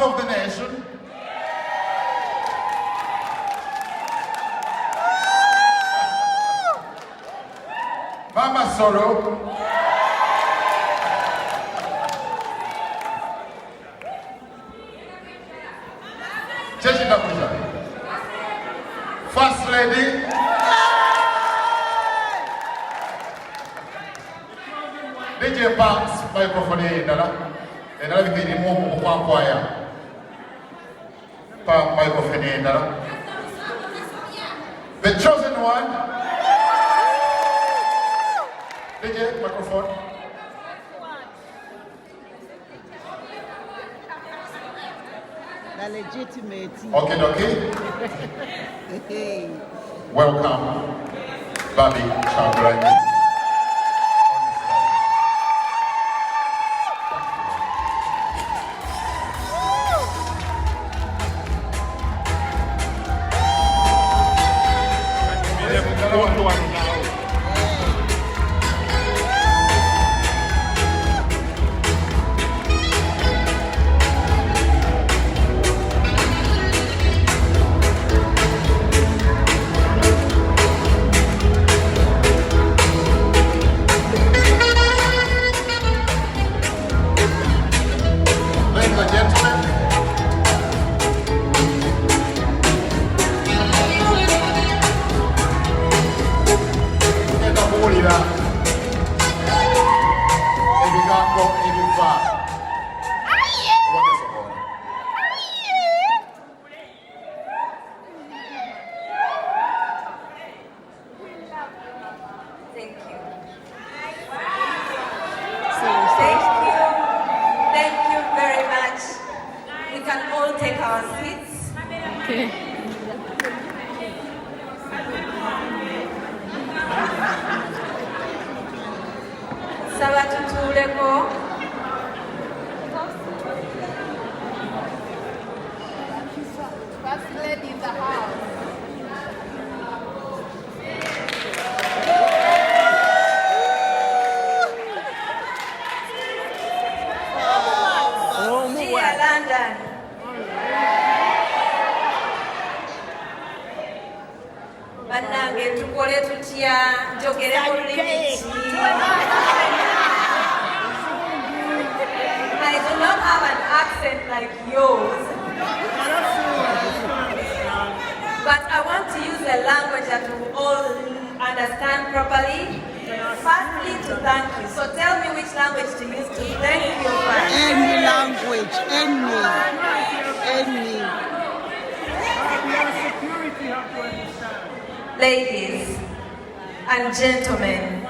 Mother of the nation. Mama Solo. First Lady. DJ Banks, microphone dala. And I'll be the more one choir. Microphone dala. The chosen one. DJ, microphone. The legitimate. Okay. Welcome, Barbie Chagrani. Ladies and gentlemen,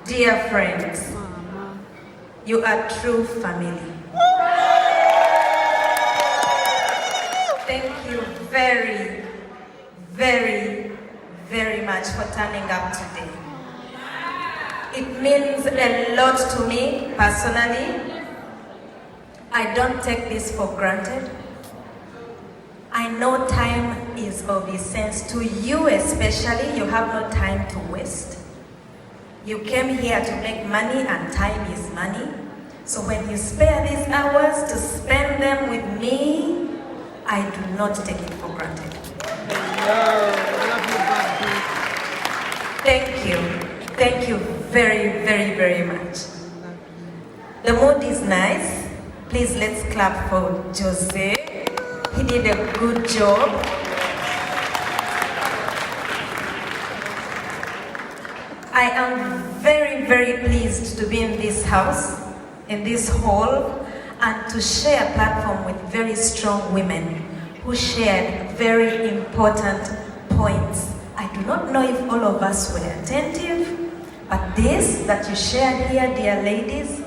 dear friends, you are true family. Thank you very, very, very much for turning up today. It means a lot to me personally. I don't take this for granted. I know time is of essence to you, especially. You have no time to waste. You came here to make money, and time is money. So when you spare these hours to spend them with me, I do not take it for granted. Thank you. Thank you very, very, very much. The mood is nice. Please let's clap for Jose. He did a good job. I am very, very pleased to be in this house, in this hall, and to share a platform with very strong women who shared very important points. I do not know if all of us were attentive, but this that you shared here, dear ladies,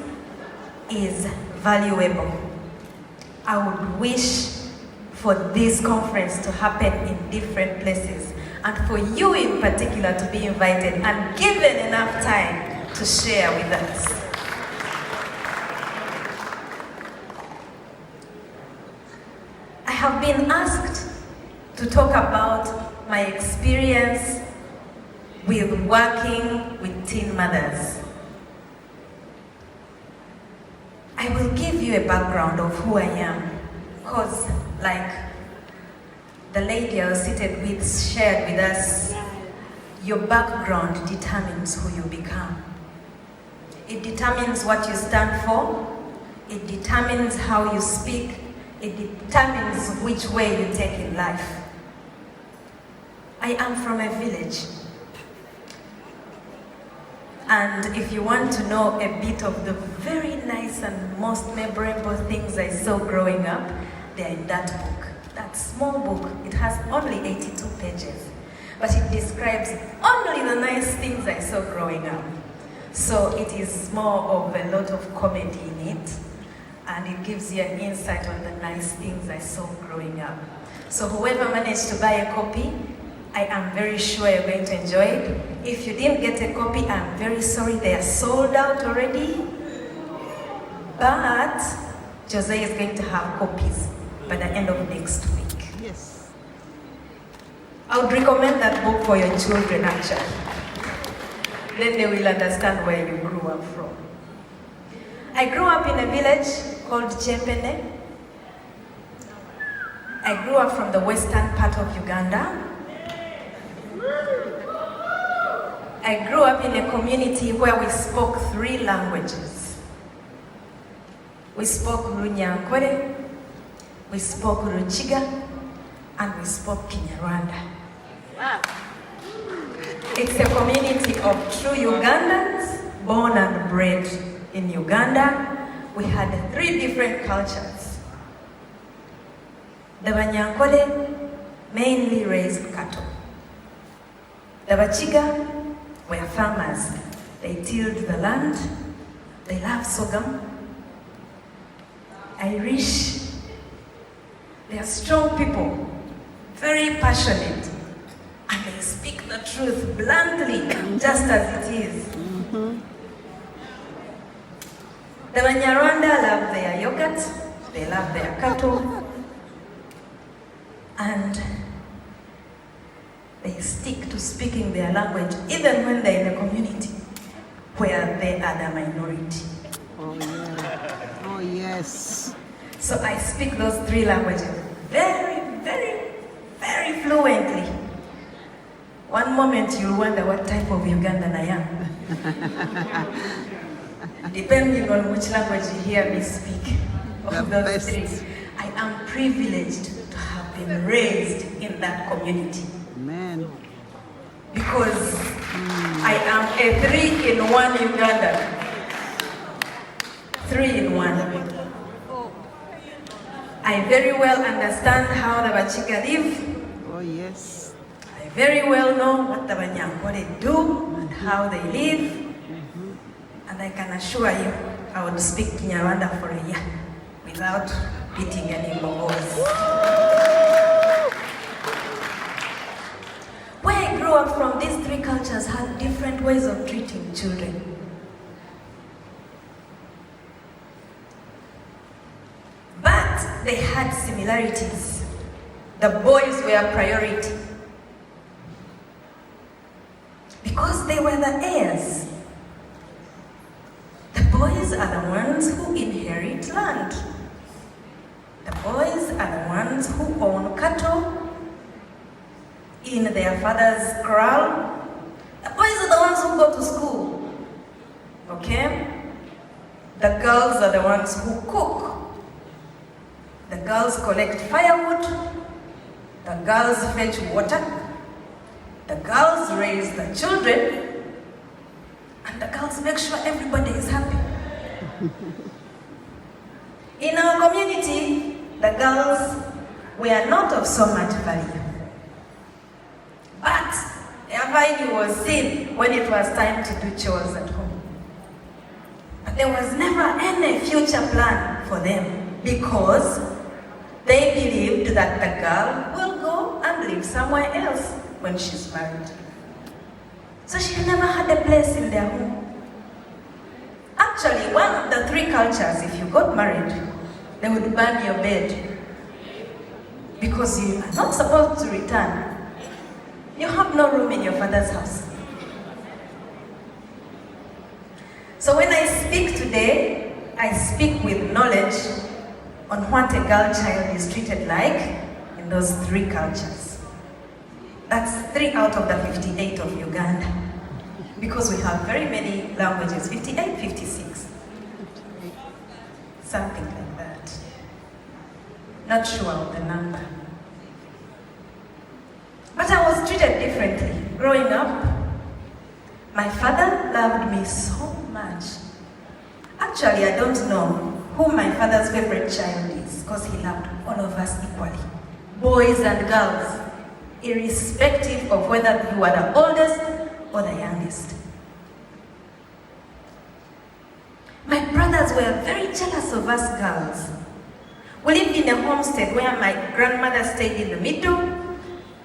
is valuable. I would wish for this conference to happen in different places, and for you in particular to be invited and given enough time to share with us. I have been asked to talk about my experience with working with teen mothers. I will give you a background of who I am Because, like the lady I was seated with shared with us, your background determines who you become. It determines what you stand for. It determines how you speak. It determines which way you take in life. I am from a village. And if you want to know a bit of the very nice and most memorable things I saw growing up, they're in that book. That small book, it has only 82 pages. But it describes only the nice things I saw growing up. So it is more of a lot of comedy in it. And it gives you an insight on the nice things I saw growing up. So whoever managed to buy a copy, I am very sure you're going to enjoy it. If you didn't get a copy, I'm very sorry, they are sold out already. But Jose is going to have copies by the end of next week. Yes. I would recommend that book for your children, actually. Then they will understand where you grew up from. I grew up in a village called Chempene. I grew up from the western part of Uganda. I grew up in a community where we spoke 3 languages. We spoke Runyankore, we spoke Ruchiga, and we spoke Kinyarwanda. Wow. It's a community of true Ugandans, born and bred in Uganda. We had 3 different cultures. The Banyankole mainly raised cattle. The Bachiga were farmers. They tilled the land. They loved sorghum. Irish, they are strong people, very passionate, and they speak the truth bluntly, just as it is. The Banyarwanda love their yogurt, they love their cattle, and they stick to speaking their language even when they're in a community where they are the minority. Oh, yeah. Oh, yes. So I speak those 3 languages very, very, very fluently. One moment you'll wonder what type of Ugandan I am. Depending on which language you hear me speak of those 3. I am privileged to have been raised in that community. Amen. Because I am a 3-in-1 Ugandan. 3-in-1. I very well understand how the Bachiga live. Oh, yes. I very well know what the Banyankore do and how they live. And I can assure you, I would speak Kinyarwanda for a year without beating any bongos. Where I grew up from, these 3 cultures had different ways of treating children. But they had similarities. The boys were priority. Because they were the heirs. The boys are the ones who inherit land. The boys are the ones who own cattle in their father's corral. The boys are the ones who go to school. Okay? The girls are the ones who cook. The girls collect firewood. The girls fetch water. The girls raise the children. And the girls make sure everybody is happy. In our community, the girls were not of so much value. But their value was seen when it was time to do chores at home. But there was never any future plan for them because they believed that the girl will go and live somewhere else when she's married. So she never had a place in their home. Actually, one of the 3 cultures, if you got married, they would burn your bed because you are not supposed to return. You have no room in your father's house. So when I speak today, I speak with knowledge on what a girl child is treated like in those 3 cultures. That's 3 out of the 58 of Uganda. Because we have very many languages, 58, 56. Something like that. Not sure of the number. But I was treated differently. Growing up, my father loved me so much. Actually, I don't know who my father's favorite child is, because he loved all of us equally. Boys and girls, irrespective of whether you are the oldest or the youngest. My brothers were very jealous of us girls. We lived in a homestead where my grandmother stayed in the middle.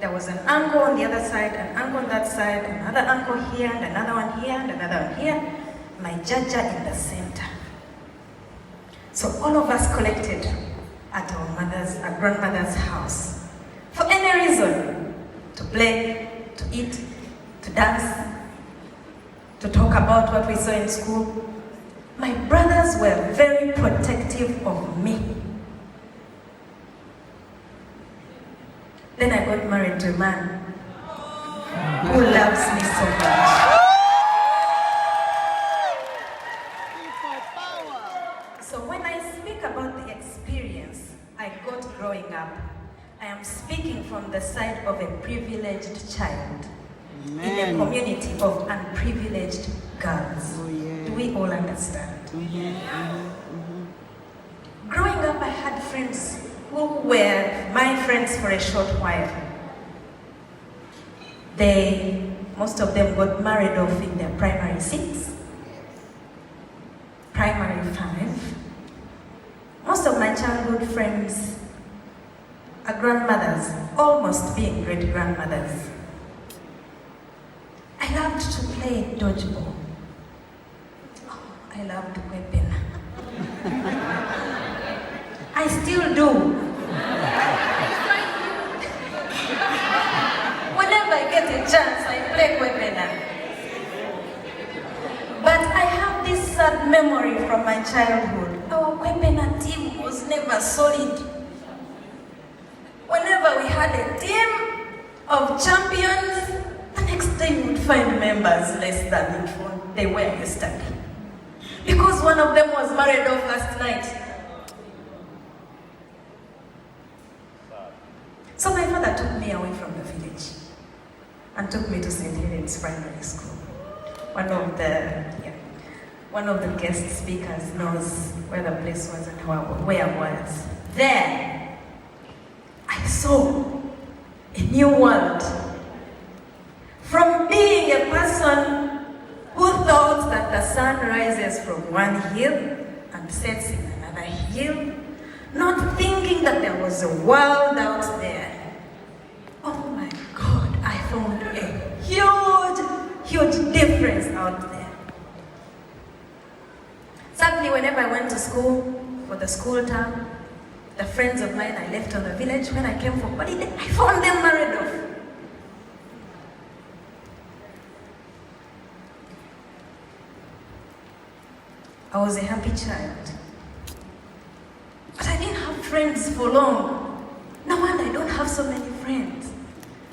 There was an uncle on the other side, an uncle on that side, another uncle here, and another one here, and another one here. My jaja in the center. So all of us collected at our grandmother's house. For any reason. To play, to eat, to dance, to talk about what we saw in school. My brothers were very protective of me. Then I got married to a man who loves me so much. So when I speak about the experience I got growing up, I am speaking from the side of a privileged child. Amen. In a community of unprivileged girls. Oh, yeah. Do we all understand? Growing up, I had friends who were my friends for a short while. Most of them got married off in their primary 6, primary 5. Most of my childhood friends are grandmothers, almost being great-grandmothers. I loved to play dodgeball. Oh, I loved weapon. I still do. Whenever I get a chance, I play weapon. But I have this sad memory from my childhood. Our weapon team was never solid. Whenever we had a team of champions, the next day we would find members less than they were yesterday. Because one of them was married off last night. So my father took me away from the village and took me to St. Helen's Primary School. One of the guest speakers knows where the place was and where I was. There, I saw a new world. From being a person who thought that the sun rises from one hill and sets in another hill, not thinking that there was a world out there. Oh my God, I found a huge difference out there. Sadly, whenever I went to school for the school term, the friends of mine I left on the village, when I came for holiday, I found them married off. I was a happy child. But I didn't have friends for long. No wonder I don't have so many friends.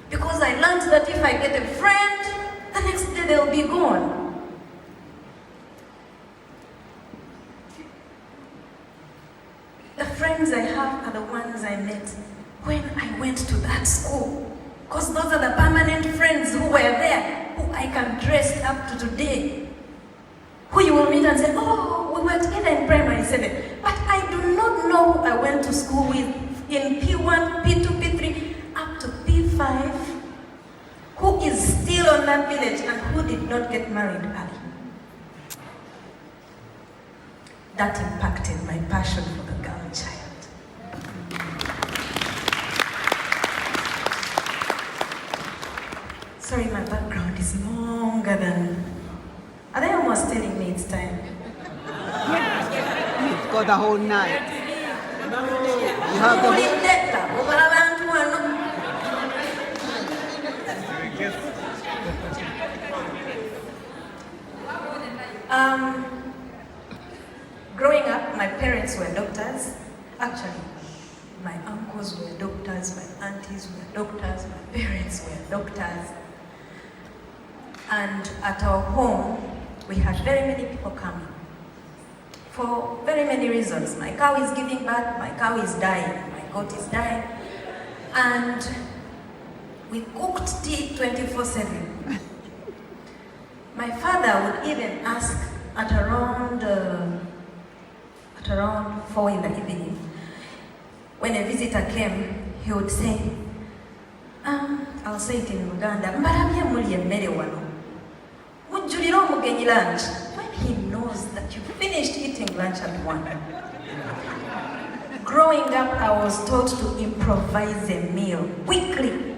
Because I learned that if I get a friend, the next day they'll be gone. The friends I have are the ones I met when I went to that school. Because those are the permanent friends who were there, who I can trace up to today. Who you will meet and say, oh, we were together in primary 7. But I do not know who I went to school with in P1, P2, P3, up to P5, who is still on that village and who did not get married early. That impacted my passion for the girl child. Sorry, my background is longer than... Are they almost telling me it's time? You've got the whole night. You have the Growing up, my parents were doctors. Actually, my uncles were doctors, my aunties were doctors, my parents were doctors. And at our home, we had very many people coming for very many reasons. My cow is giving birth, my cow is dying, my goat is dying. And we cooked tea 24/7. My father would even ask at around 4 in the evening, when a visitor came, he would say, I'll say it in Uganda, "Mbarabye muli emmere wano. Mujjulira omugenyi lunch." When he knows that you finished eating lunch at 1. Growing up, I was taught to improvise a meal quickly.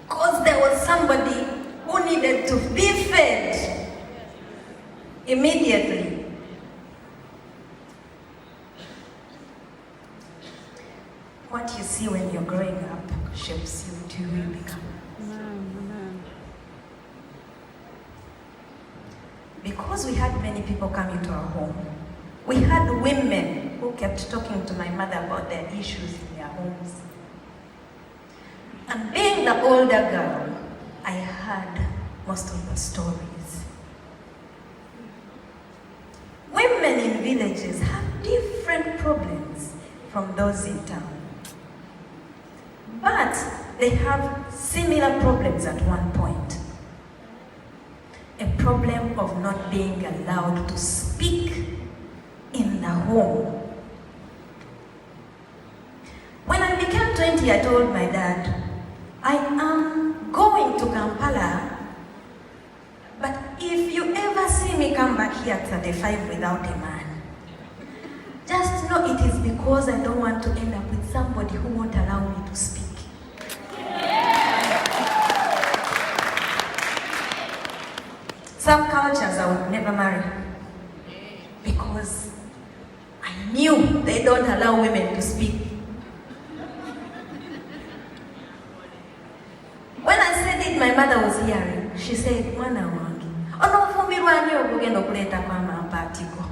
Because there was somebody who needed to be fed immediately. What you see when you're growing up shapes you to who you become. Because we had many people coming to our home, we had women who kept talking to my mother about their issues in their homes. And being the older girl, I heard most of the stories. Women in villages have different problems from those in town. But they have similar problems at one point. A problem of not being allowed to speak in the home. When I became 20, I told my dad, I am going to Kampala, but if you ever see me come back here at 35 without a man, just know it is because I don't want to end up with somebody who won't allow me to speak. Some cultures I would never marry because I knew they don't allow women to speak. When I said it, my mother was hearing. She said, "Mwana wange, onofumbirwa ani okugenda okuleta mama mpatiko."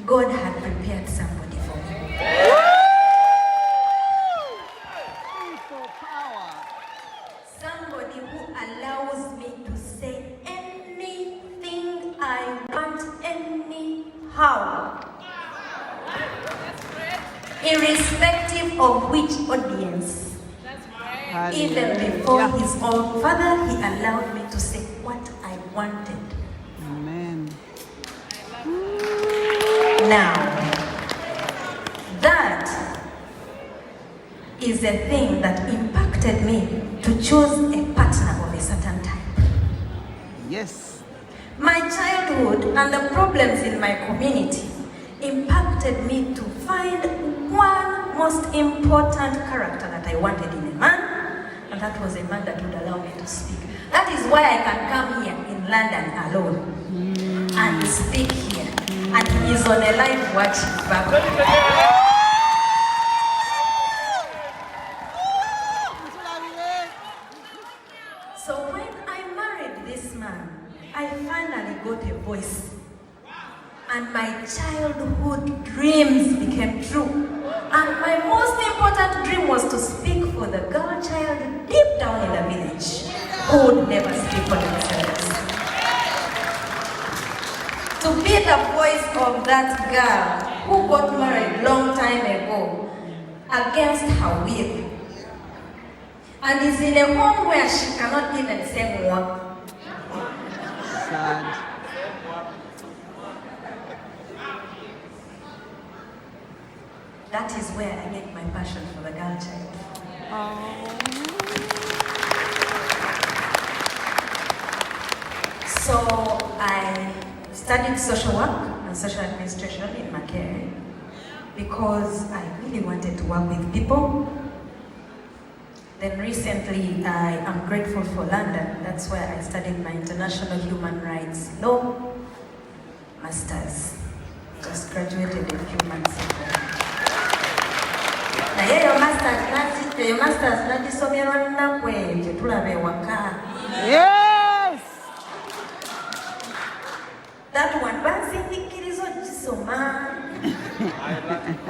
God had prepared somebody for me. Somebody who allows me to say anything I want anyhow. Irrespective of which audience. Even before his own father, he allowed me to say what I wanted. Amen. Now, that is a thing that impacted me to choose a partner of a certain type. Yes. My childhood and the problems in my community impacted me to find one most important character that I wanted in a man, and that was a man that would allow me to speak. That is why I can come here in London alone and speak here. And he is on a live watching back. So when I married this man, I finally got a voice. And my childhood dreams became true. And my most important dream was to speak for the girl child deep down in the village who would never speak for themselves. To be the voice of that girl who got married long time ago against her will. And is in a home where she cannot even say more. Sad. That is where I get my passion for the girl child. So I studied social work and social administration in Makerere because I really wanted to work with people. Then recently, I am grateful for London. That's where I studied my international human rights law masters. Just graduated a few months ago. Na your masters nagisomerwa nnakwe gye tulaba ewaka. Yes! That one bansindikkirizo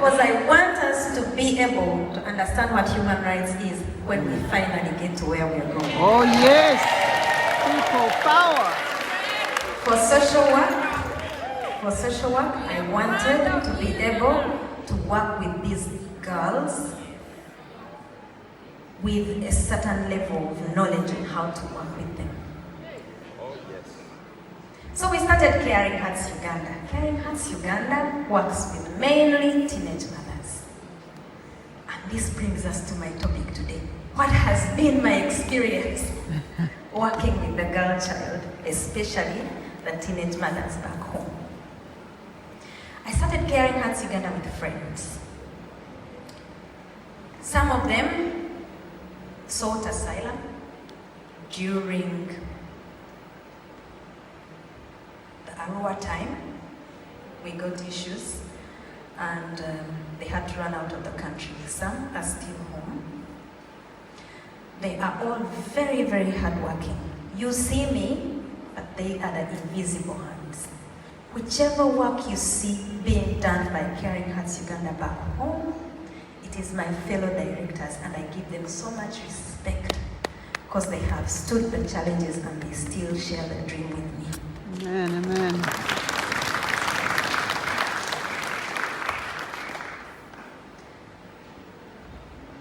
Because I want us to be able to understand what human rights is when we finally get to where we're going. Oh yes, people power. For social work, I wanted to be able to work with these girls with a certain level of knowledge on how to work with them. Oh, yes. So we started Caring Hearts Uganda. Caring Hearts Uganda works with mainly teenage mothers. And this brings us to my topic today. What has been my experience working with the girl child, especially the teenage mothers back home? I started Caring Hearts Uganda with friends. Some of them sought asylum during the Arua time. We got issues and they had to run out of the country. Some are still home. They are all very, very hardworking. You see me, but they are the invisible hands. Whichever work you see being done by Caring Hearts Uganda back home, it is my fellow directors, and I give them so much respect because they have stood the challenges and they still share the dream with me. Amen, amen.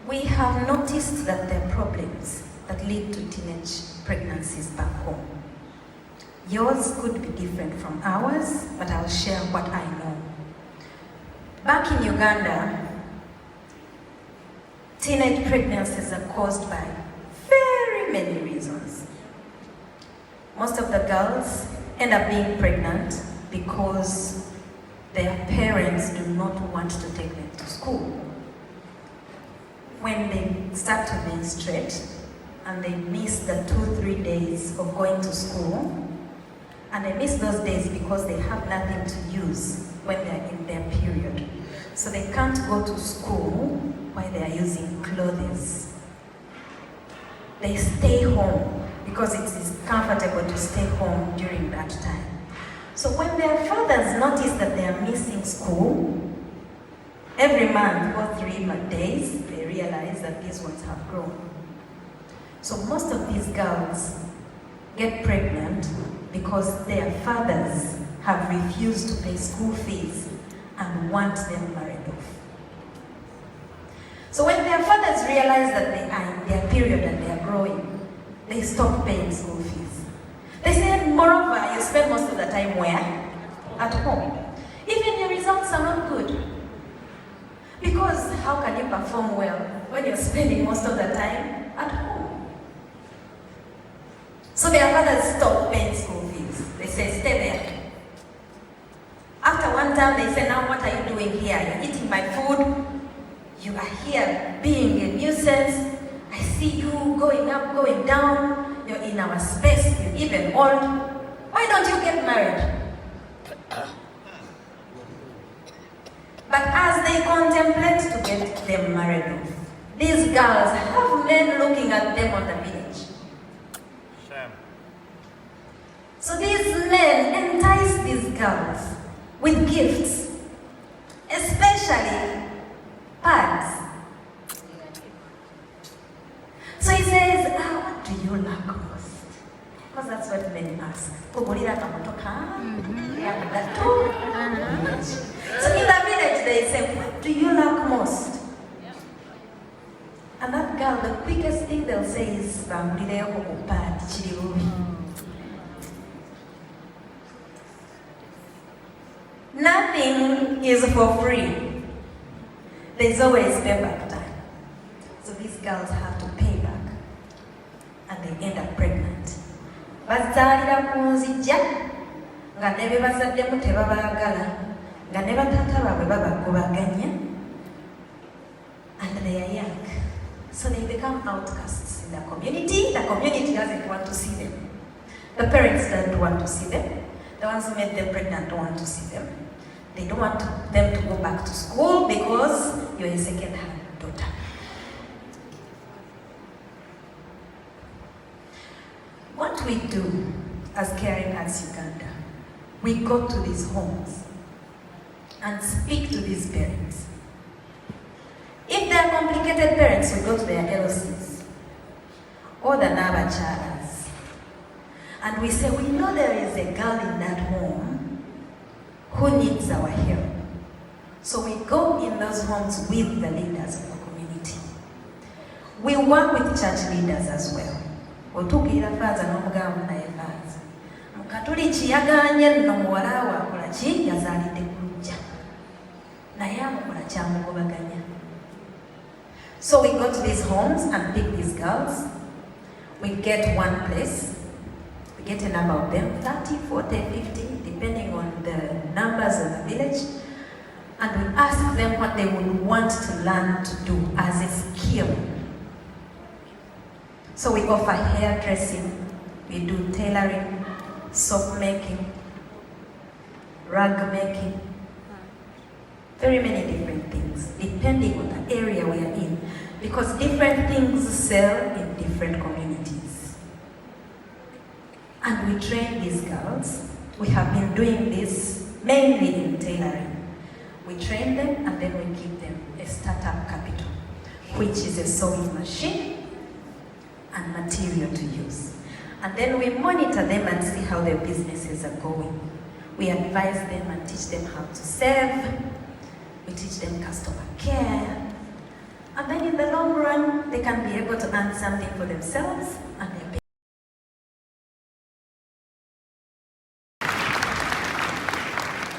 We have noticed that there are problems that lead to teenage pregnancies back home. Yours could be different from ours, but I'll share what I know. Back in Uganda, teenage pregnancies are caused by very many reasons. Most of the girls end up being pregnant because their parents do not want to take them to school. When they start to menstruate and they miss the 2-3 days of going to school, and they miss those days because they have nothing to use when they're in their period. So they can't go to school while they are using clothes. They stay home because it is comfortable to stay home during that time. So when their fathers notice that they are missing school, every month or 3 days, they realize that these ones have grown. So most of these girls get pregnant because their fathers have refused to pay school fees and want them married off. So when their fathers realize that they are in their period and they are growing, they stop paying school fees. They say, moreover, you spend most of the time where? At home. Even your results are not good. Because how can you perform well when you're spending most of the time at home? So their fathers stop paying school fees. They say, stay there. After one time, they say, now what are you doing here? You're eating my food. You are here being a nuisance. I see you going up, going down. You're in our space. You're even old. Why don't you get married? But as they contemplate to get them married off, these girls have men looking at them on the village. Shame. So these men entice these girls with gifts, especially pads. So he says, what do you lack most? Because that's what men ask. So in the village they say, what do you lack most? And that girl, the quickest thing they'll say is, nothing is for free. There's always payback time. So these girls have to pay back. And they end up pregnant. Bazaalira ku nzijja nga ne be bazaddemu tebabaagala nga ne bataata baabwe babagobaganya, and they are young. So they become outcasts in the community. The community doesn't want to see them. The parents don't want to see them. The ones who made them pregnant don't want to see them. They don't want them to go back to school because you're a second-hand daughter. What we do as Caring Hearts Uganda, we go to these homes and speak to these parents Uneducated parents will go to their LCs or the Nabacharas, and we say, we know there is a girl in that home who needs our help. So we go in those homes with the leaders of the community. We work with church leaders as well. Otugira faza n'omugamu naye faza. Mukatoliki yaganye nno muwala we akola ki yazaalidde ku luggya. Naye amukola kyamugobaganya. So we go to these homes and pick these girls. We get one place. We get a number of them, 30, 40, 50, depending on the numbers of the village. And we ask them what they would want to learn to do as a skill. So we offer hairdressing, we do tailoring, soap making, rug making, very many different things, depending on the area we are in, because different things sell in different communities. And we train these girls. We have been doing this mainly in tailoring. We train them and then we give them a startup capital, which is a sewing machine and material to use. And then we monitor them and see how their businesses are going. We advise them and teach them how to save. We teach them customer care. And then in the long run, they can be able to earn something for themselves and their parents.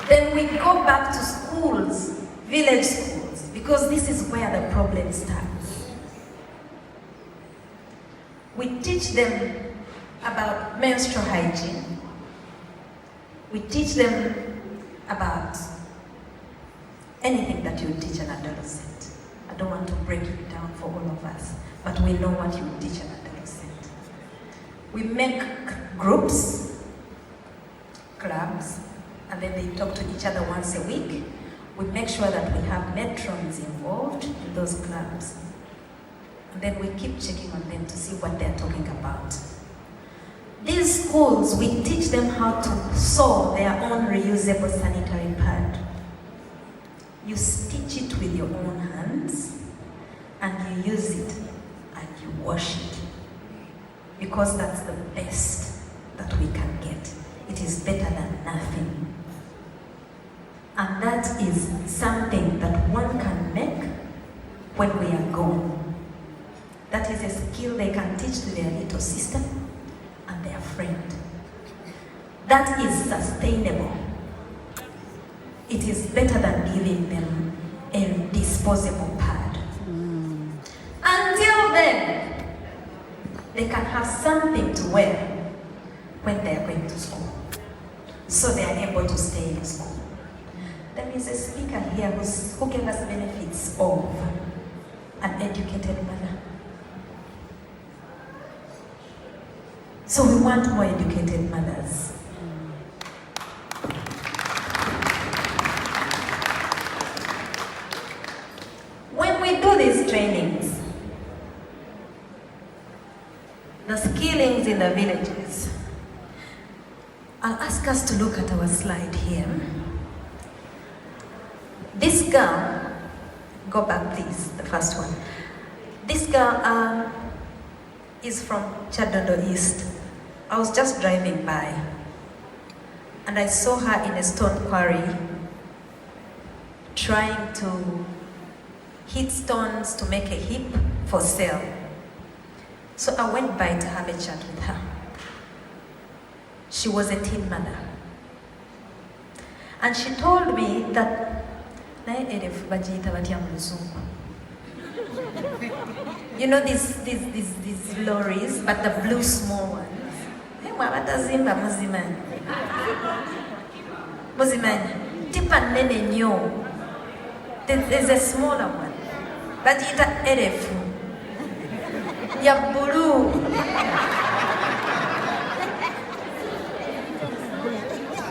Then we go back to schools, village schools, because this is where the problem starts. We teach them about menstrual hygiene. We teach them about anything that you teach an adolescent. I don't want to break it down for all of us, but we know what you teach an adolescent. We make groups, clubs, and then they talk to each other once a week. We make sure that we have matrons involved in those clubs. And then we keep checking on them to see what they're talking about. These schools, we teach them how to sew their own reusable sanitary pad. You stitch it with your own hands, and you use it, and you wash it. Because that's the best that we can get. It is better than nothing. And that is something that one can make when we are gone. That is a skill they can teach to their little sister and their friend. That is sustainable. It is better than giving them a disposable pad. Until then, they can have something to wear when they are going to school. So they are able to stay in school. There is a speaker here who gave us benefits of an educated mother. So we want more educated mothers. When we do these trainings, the skillings in the villages, I'll ask us to look at our slide here. This girl, go back please, the first one. This girl is from Chadondo East. I was just driving by and I saw her in a stone quarry trying to hit stones to make a heap for sale. So I went by to have a chat with her. She was a teen mother. And she told me that you know these lorries, but the blue small ones. Tipa nene nyo. There's a smaller one. But it's erefu. Ya blue.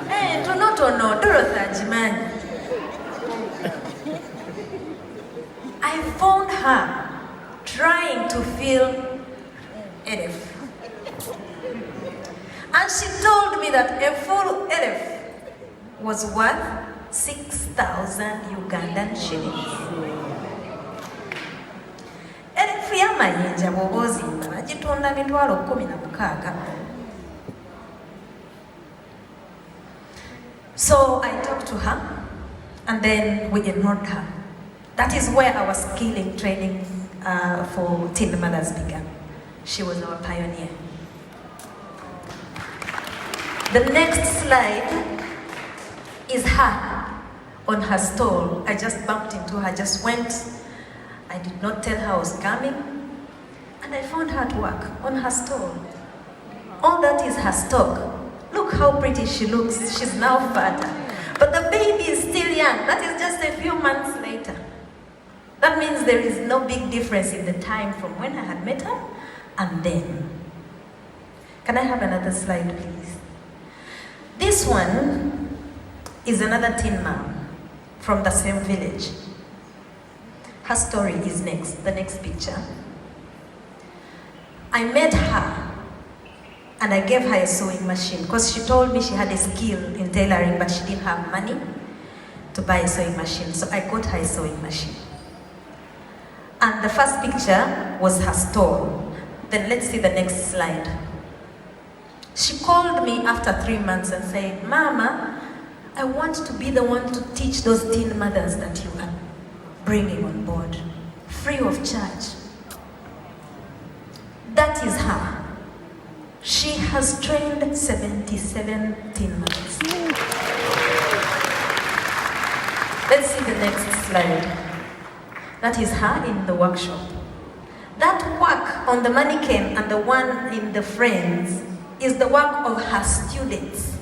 Eh, tono, Dorothy. I found her trying to fill elef. And she told me that a full elef was worth 6,000 Ugandan shillings. y'amayinja bw'oba ozimba bagitunda $16,000. So I talked to her and then we ignored her. That is where our skilling training for teen mothers began. She was our pioneer. The next slide is her on her stall. I just bumped into her, just went. I did not tell her I was coming. And I found her at work on her stall. All that is her stock. Look how pretty she looks. She's now fatter. But the baby is still young. That is just a few months later. That means there is no big difference in the time from when I had met her and then. Can I have another slide, please? This one is another teen mom from the same village. Her story is next, the next picture. I met her and I gave her a sewing machine because she told me she had a skill in tailoring but she didn't have money to buy a sewing machine. So I got her a sewing machine. And the first picture was her stall. Then let's see the next slide. She called me after 3 months and said, Mama, I want to be the one to teach those teen mothers that you are bringing on board, free of charge. That is her. She has trained 77 teen mothers. Let's see the next slide. That is her in the workshop. That work on the mannequin and the one in the frames is the work of her students.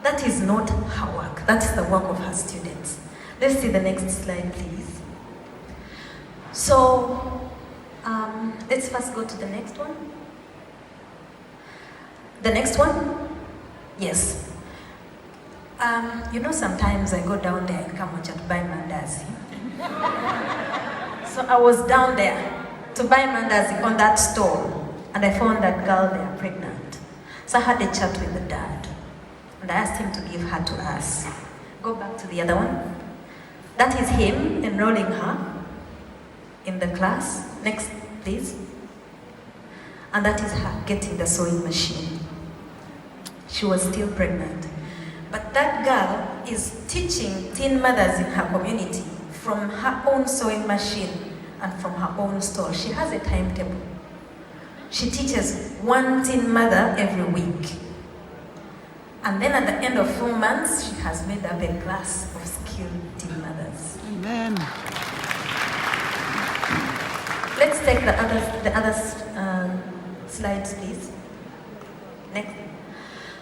That is not her work. That's the work of her students. Let's see the next slide, please. So, let's first go to the next one. The next one? Yes. You know, sometimes I go down there in Kamocha to buy mandazi. So I was down there to buy mandazi on that stall, and I found that girl there pregnant. So I had a chat with the dad, and I asked him to give her to us. Go back to the other one. That is him enrolling her in the class. Next, please. And that is her getting the sewing machine. She was still pregnant. But that girl is teaching teen mothers in her community from her own sewing machine and from her own stall. She has a timetable. She teaches one teen mother every week. And then at the end of 4 months, she has made up a class of skilled teen mothers. Amen. Let's take the other slides, please. Next.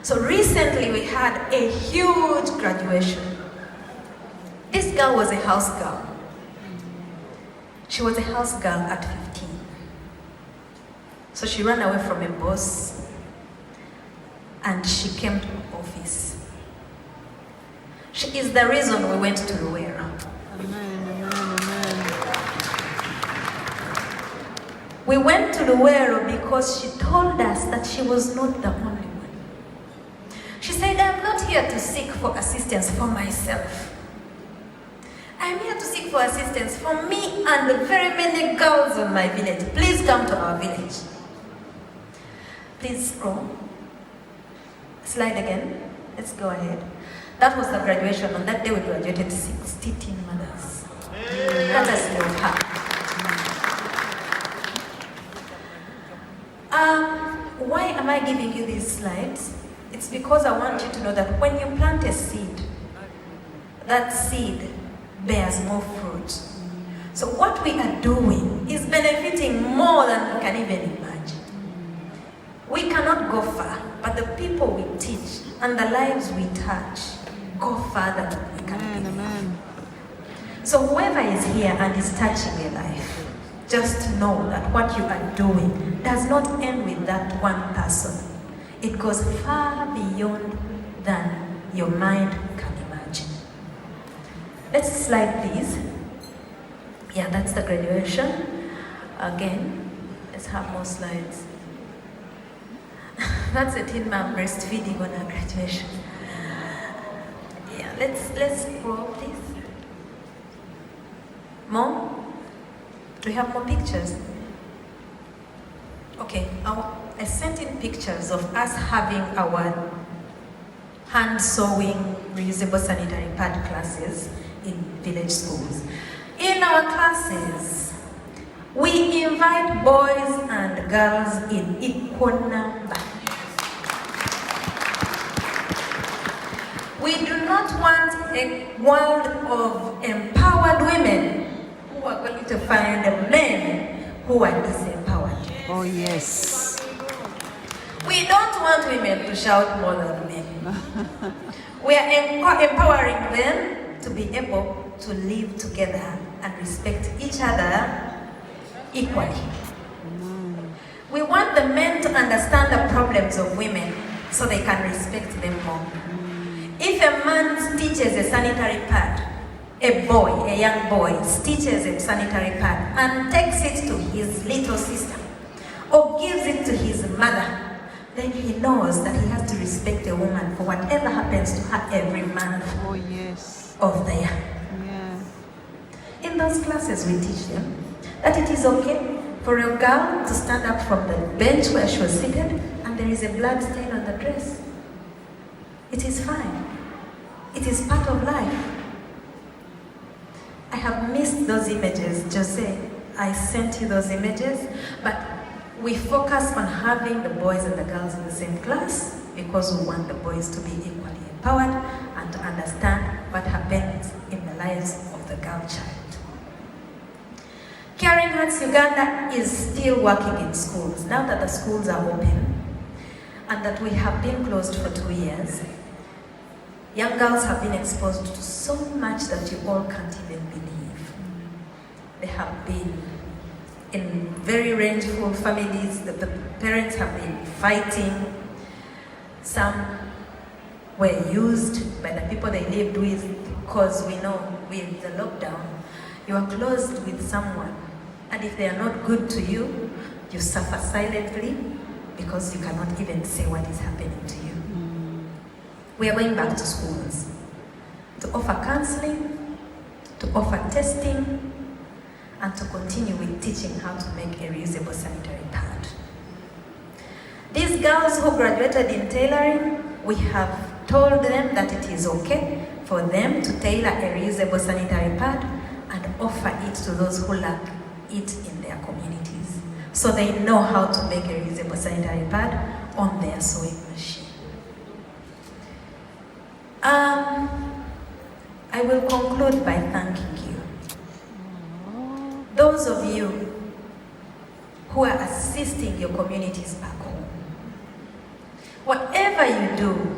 So recently we had a huge graduation. This girl was a house girl. She was a house girl at 15. So she ran away from a boss and she came to the office. She is the reason we went to Luwera. Amen, amen, amen. We went to Luwero because she told us that she was not the only one. She said, I'm not here to seek for assistance for myself. I'm here to seek for assistance for me and the very many girls in my village. Please come to our village. Please scroll. Slide again. Let's go ahead. That was the graduation. On that day we graduated 60 teen mothers. Let us love her. Why am I giving you these slides? It's because I want you to know that when you plant a seed, that seed bears more fruit. So what we are doing is benefiting more than we can even imagine. We cannot go far, but the people we teach and the lives we touch go further than we can believe. Amen. So whoever is here and is touching a life, just know that what you are doing does not end with that one person. It goes far beyond than your mind can imagine. Let's slide, please. Yeah, that's the graduation. Again, let's have more slides. That's a teen mom breastfeeding on her graduation. Yeah, let's scroll, please. More? Do we have more pictures? Okay, I sent in pictures of us having our hand sewing reusable sanitary pad classes in village schools. In our classes, we invite boys and girls in equal number. We do not want a world of empowered women who are going to find men who are disempowered. Oh, yes. We don't want women to shout more than men. We are empowering them to be able to live together and respect each other equally. We want the men to understand the problems of women so they can respect them more. If a man stitches a sanitary pad, a young boy, stitches a sanitary pad and takes it to his little sister or gives it to his mother, then he knows that he has to respect a woman for whatever happens to her every month of the year. Yeah. In those classes, we teach them that it is okay for a girl to stand up from the bench where she was seated and there is a blood stain on the dress. It is fine. It is part of life. I have missed those images, Jose. I sent you those images, but we focus on having the boys and the girls in the same class because we want the boys to be equally empowered and to understand what happens in the lives of the girl child. Caring Hearts Uganda is still working in schools. Now that the schools are open and that we have been closed for 2 years, young girls have been exposed to so much that you all can't even believe. They have been in very rangeful families. The parents have been fighting. Some were used by the people they lived with because we know with the lockdown, you are closed with someone. And if they are not good to you, you suffer silently because you cannot even say what is happening to you. We are going back to schools to offer counseling, to offer testing, and to continue with teaching how to make a reusable sanitary pad. These girls who graduated in tailoring, we have told them that it is okay for them to tailor a reusable sanitary pad and offer it to those who lack it in their communities, so they know how to make a reusable sanitary pad on their sewing machine. I will conclude by thanking you. Those of you who are assisting your communities back home. Whatever you do,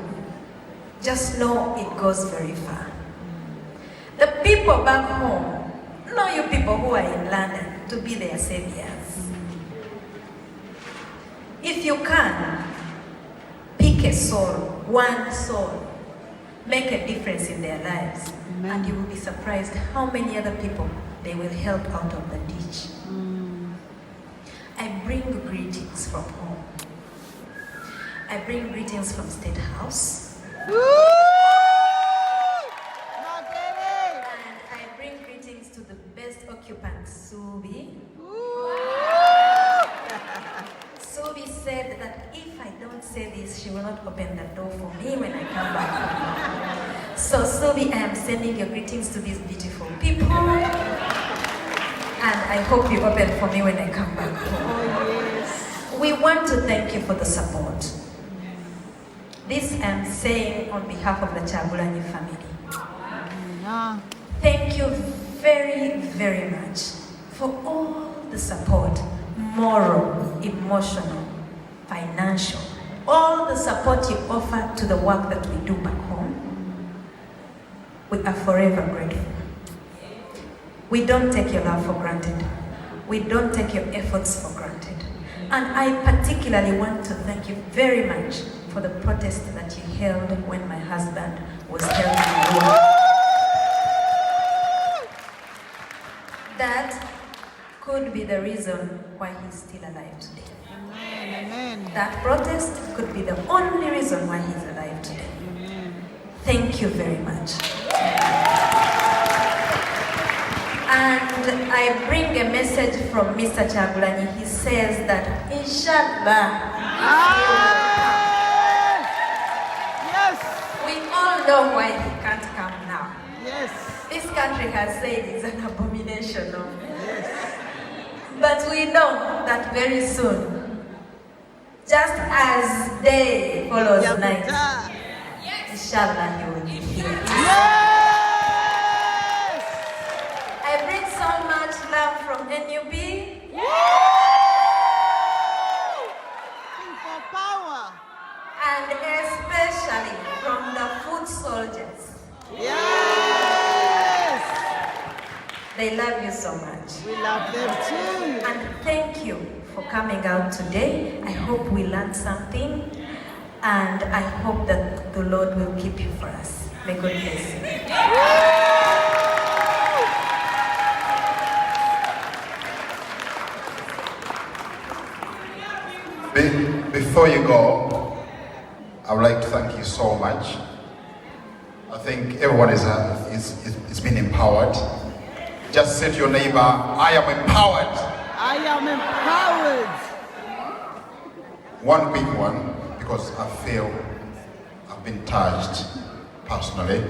just know it goes very far. The people back home know you people who are in London to be their saviors. If you can, pick a soul, one soul, make a difference in their lives. Amen. And you will be surprised how many other people they will help out of the ditch. I bring greetings from home. I bring greetings from State House. And I bring greetings to the best occupant, Subi. Subi said that if I don't say this, she will not open the door for me when I come back home. So Subi, I am sending your greetings to these beautiful people. And I hope you open for me when I come back home. We want to thank you for the support. This I am saying on behalf of the Chagulani family. Thank you very, very much for all the support, moral, emotional, financial, all the support you offer to the work that we do back home. We are forever grateful. We don't take your love for granted. We don't take your efforts for granted. And I particularly want to thank you very much for the protest that you held when my husband was held in the war. That could be the reason why he's still alive today. Amen. That protest could be the only reason why he's alive today. Thank you very much. And I bring a message from Mr. Chagulanyi. He says that, Inshallah, Yes. we all know why he can't come now. Yes. This country has said it's an abomination. No? Yes. But we know that very soon, just as day follows night, inshallah he will be here. Yes. I bring so much love from NUB. People power. And especially from the foot soldiers. Yes. They love you so much. We love them too. And thank you for coming out today. I hope we learned something. And I hope that the Lord will keep you for us. May God bless you. Before you go, I would like to thank you so much. I think everyone is been empowered. Just say to your neighbor, I am empowered. I am empowered. One quick one, because I feel I've been touched personally.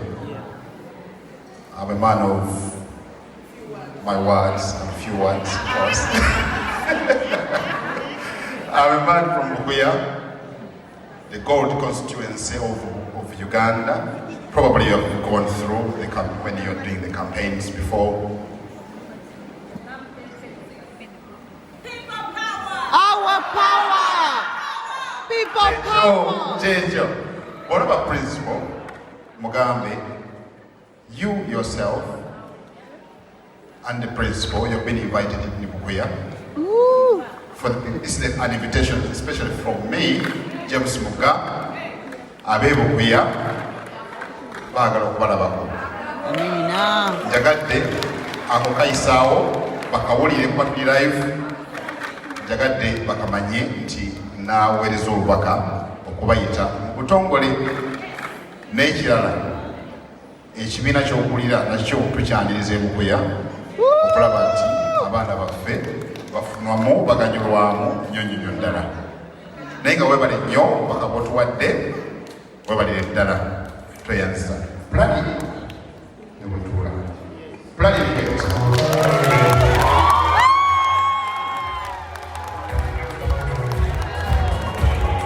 I'm a man of my words, and a few words, of course. I'm a man from Bukuya, the gold constituency of Uganda. Probably you have gone through when you're doing the campaigns before. Our power. People power. Jejo. What about principle? Mugambe, you yourself and the principal, you've been invited in Bukuya. This is an invitation, especially from me, James Muga, Abe Bukuya, Bagala Kubalabako. Jagadde, ako kaisaawo, bakawulire kwatuli live, jagadde bakamanye nti naweereza obubaka okubayita mu butongole n'ekirala ekibiina ky'okulira nakyo tukyaniriza e Bukuya okulaba nti abaana baffe bafunwamu baganyulwamu nnyonnyonnyo ddala naye nga weebale nnyo bakabotuwadde weebalire ddala tweyanziza planning ne butuula planning